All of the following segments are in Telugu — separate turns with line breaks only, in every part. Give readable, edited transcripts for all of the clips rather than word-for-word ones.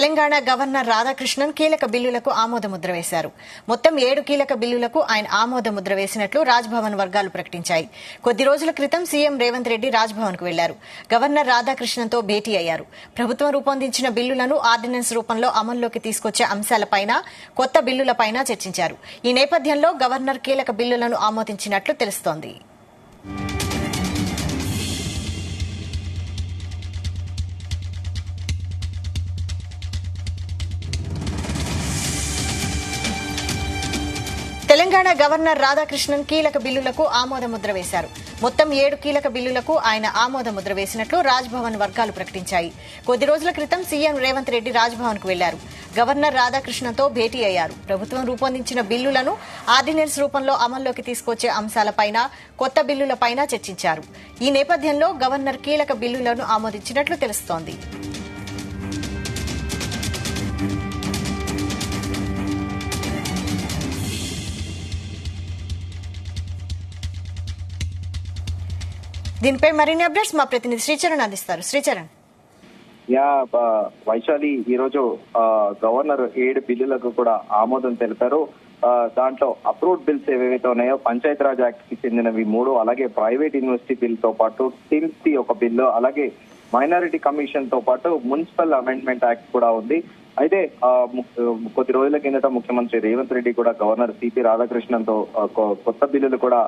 తెలంగాణ గవర్నర్ రాధాకృష్ణన్ కీలక బిల్లులకు ఆమోదముద్ర వేశారు. మొత్తం 7 కీలక బిల్లులకు ఆయన ఆమోదముద్ర వేసినట్లు రాజ్భవన్ వర్గాలు ప్రకటించాయి. కొద్ది రోజుల క్రితం సీఎం రేవంత్ రెడ్డి రాజ్భవన్ కు వెళ్లారు. గవర్నర్ రాధాకృష్ణన్తో భేటీ అయ్యారు. ప్రభుత్వం రూపొందించిన బిల్లులను ఆర్డినెన్స్ రూపంలో అమల్లోకి తీసుకొచ్చే అంశాలపైన, కొత్త బిల్లులపైన చర్చించారు. ఈ నేపథ్యంలో గవర్నర్ కీలక బిల్లులను ఆమోదించినట్లు తెలుస్తోంది. తెలంగాణ గవర్నర్ రాధాకృష్ణన్ కీలక బిల్లులకు ఆమోదముద్ర వేశారు. మొత్తం 7 కీలక బిల్లులకు ఆయన ఆమోదముద్ర వేసినట్లు రాజ్భవన్ వర్గాలు ప్రకటించాయి. కొద్ది రోజుల క్రితం సీఎం రేవంత్ రెడ్డి రాజ్భవన్ కు వెళ్లారు. గవర్నర్ రాధాకృష్ణన్తో భేటీ అయ్యారు. ప్రభుత్వం రూపొందించిన బిల్లులను ఆర్డినెన్స్ రూపంలో అమల్లోకి తీసుకొచ్చే అంశాలపైన, కొత్త బిల్లులపైన చర్చించారు. ఈ నేపథ్యంలో గవర్నర్ కీలక బిల్లులను ఆమోదించినట్లు తెలుస్తోంది. దీనిపై మరిన్ని అప్డేట్స్ మా ప్రతినిధి శ్రీచరణ్ అందిస్తారు. శ్రీచరణ్.
వైశాలి, ఈ రోజు గవర్నర్ 7 బిల్లులకు కూడా ఆమోదం తెలిపారు. దాంట్లో అప్రూవ్డ్ బిల్స్ ఏవైతే ఉన్నాయో పంచాయతీరాజ్ యాక్ట్ కి చెందినవి 3, అలాగే ప్రైవేట్ యూనివర్సిటీ బిల్ తో పాటు టిమ్స్ కి ఒక బిల్లు, అలాగే మైనారిటీ కమిషన్ తో పాటు మున్సిపల్ అమెండ్మెంట్ యాక్ట్ కూడా ఉంది. అయితే కొద్ది రోజుల కిందట ముఖ్యమంత్రి రేవంత్ రెడ్డి కూడా గవర్నర్ సిపి రాధాకృష్ణన్ తో కొత్త బిల్లులు కూడా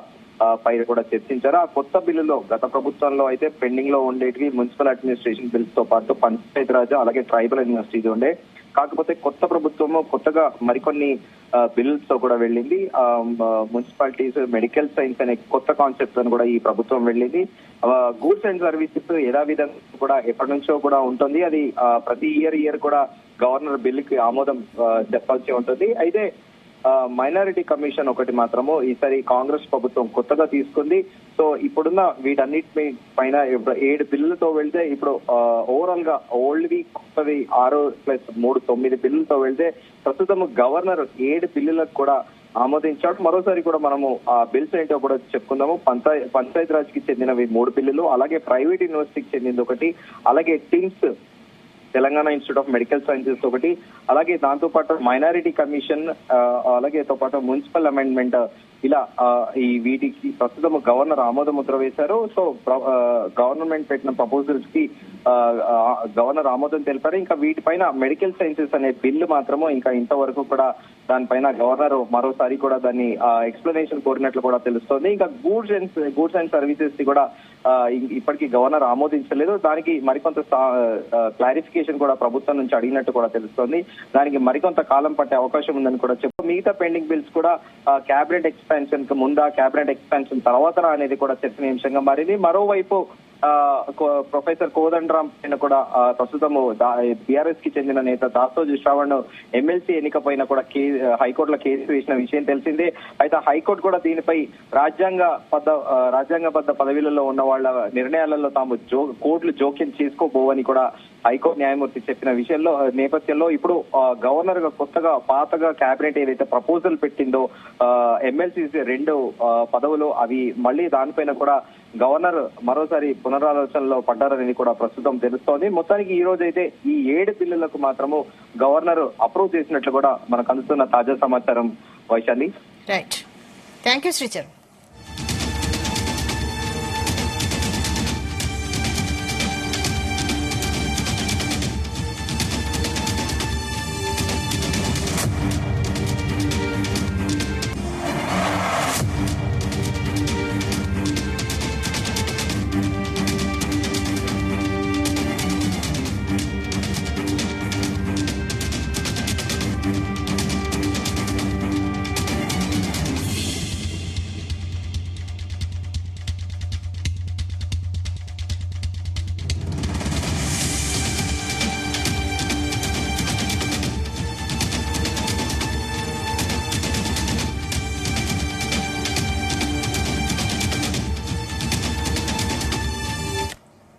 పై కూడా చర్చించారు. ఆ కొత్త బిల్లులో గత ప్రభుత్వంలో అయితే పెండింగ్ లో ఉండేటివి మున్సిపల్ అడ్మినిస్ట్రేషన్ బిల్స్ తో పాటు పంచాయతీరాజ్ అలాగే ట్రైబల్ యూనివర్సిటీ ఉండే. కాకపోతే కొత్త ప్రభుత్వము కొత్తగా మరికొన్ని బిల్స్ తో కూడా వెళ్ళింది. మున్సిపాలిటీస్, మెడికల్ సైన్స్ అనే కొత్త కాన్సెప్ట్ అని కూడా ఈ ప్రభుత్వం వెళ్ళింది. గూడ్స్ అండ్ సర్వీసెస్ యథావిధంగా కూడా ఎప్పటి నుంచో కూడా ఉంటుంది. అది ప్రతి ఇయర్ కూడా గవర్నర్ బిల్లుకి ఆమోదం చెప్పాల్సి ఉంటుంది. అయితే మైనారిటీ కమిషన్ ఒకటి మాత్రము ఈసారి కాంగ్రెస్ ప్రభుత్వం కొత్తగా తీసుకుంది. సో ఇప్పుడున్న వీటన్నిటి పైన 7 బిల్లులతో వెళ్తే ఇప్పుడు ఓవరాల్ గా ఓల్డ్వి కొత్తవి 6+3 9 బిల్లులతో వెళ్తే ప్రస్తుతం గవర్నర్ 7 బిల్లులకు కూడా ఆమోదించాడు. మరోసారి కూడా మనము ఆ బిల్స్ ఏంటో కూడా చెప్పుకుందాము. పంచాయతీరాజ్ కి చెందినవి 3 బిల్లులు, అలాగే ప్రైవేట్ యూనివర్సిటీకి చెందింది ఒకటి, అలాగే TIMS Telangana institute of medical sciences ఒకటి, అలాగే దాంతో పాటు మైనారిటీ కమిషన్, అలాగే తో పాటు మున్సిపల్ అమెండ్మెంట్, ఇలా ఈ వీటికి ప్రస్తుతం గవర్నర్ ఆమోద ముద్ర వేశారు. సో గవర్నమెంట్ పెట్టిన ప్రపోజల్స్ కి గవర్నర్ ఆమోదం తెలిపారు. ఇంకా వీటిపైన మెడికల్ సైన్సెస్ అనే బిల్లు మాత్రము ఇంకా ఇంతవరకు కూడా దానిపైన గవర్నర్ మరోసారి కూడా దాన్ని ఎక్స్ప్లెనేషన్ కోరినట్లు కూడా తెలుస్తోంది. ఇంకా గూడ్స్ అండ్ సర్వీసెస్ కి కూడా ఇప్పటికీ గవర్నర్ ఆమోదించలేదు. దానికి మరికొంత క్లారిఫికేషన్ కూడా ప్రభుత్వం నుంచి అడిగినట్టు కూడా తెలుస్తోంది. దానికి మరికొంత కాలం పట్టే అవకాశం ఉందని కూడా చెప్పారు. మిగతా పెండింగ్ బిల్స్ కూడా క్యాబినెట్ ఎక్స్పాన్షన్ కు ముందా, క్యాబినెట్ ఎక్స్పాన్షన్ తర్వాత అనేది కూడా చర్చనీయాంశంగా మారింది. మరోవైపు ప్రొఫెసర్ కోదండరాం పైన కూడా ప్రస్తుతం బీఆర్ఎస్ కి చెందిన నేత దాసోజు శ్రావణ్ ఎమ్మెల్సీ ఎన్నిక పైన కూడా హైకోర్టులో కేసు వేసిన విషయం తెలిసిందే. అయితే హైకోర్టు కూడా దీనిపై రాజ్యాంగబద్ధ పదవిలలో ఉన్న వాళ్ళ నిర్ణయాలలో తాము కోర్టులు జోక్యం చేసుకోబోవని కూడా హైకోర్టు న్యాయమూర్తి చెప్పిన నేపథ్యంలో ఇప్పుడు గవర్నర్ గా పాతగా కేబినెట్ ఏదైతే ప్రపోజల్ పెట్టిందో ఎమ్మెల్సీ 2 పదవులు, అవి మళ్ళీ దానిపైన కూడా గవర్నర్ మరోసారి పునరాలోచనలో పడ్డారని కూడా ప్రస్తుతం తెలుస్తోంది. మొత్తానికి ఈ రోజు అయితే ఈ 7 బిల్లులకు మాత్రము గవర్నర్ అప్రూవ్ చేసినట్లు కూడా మనకు అందుతున్న తాజా సమాచారం. Vaishali.
Right. Thank you Sricharan.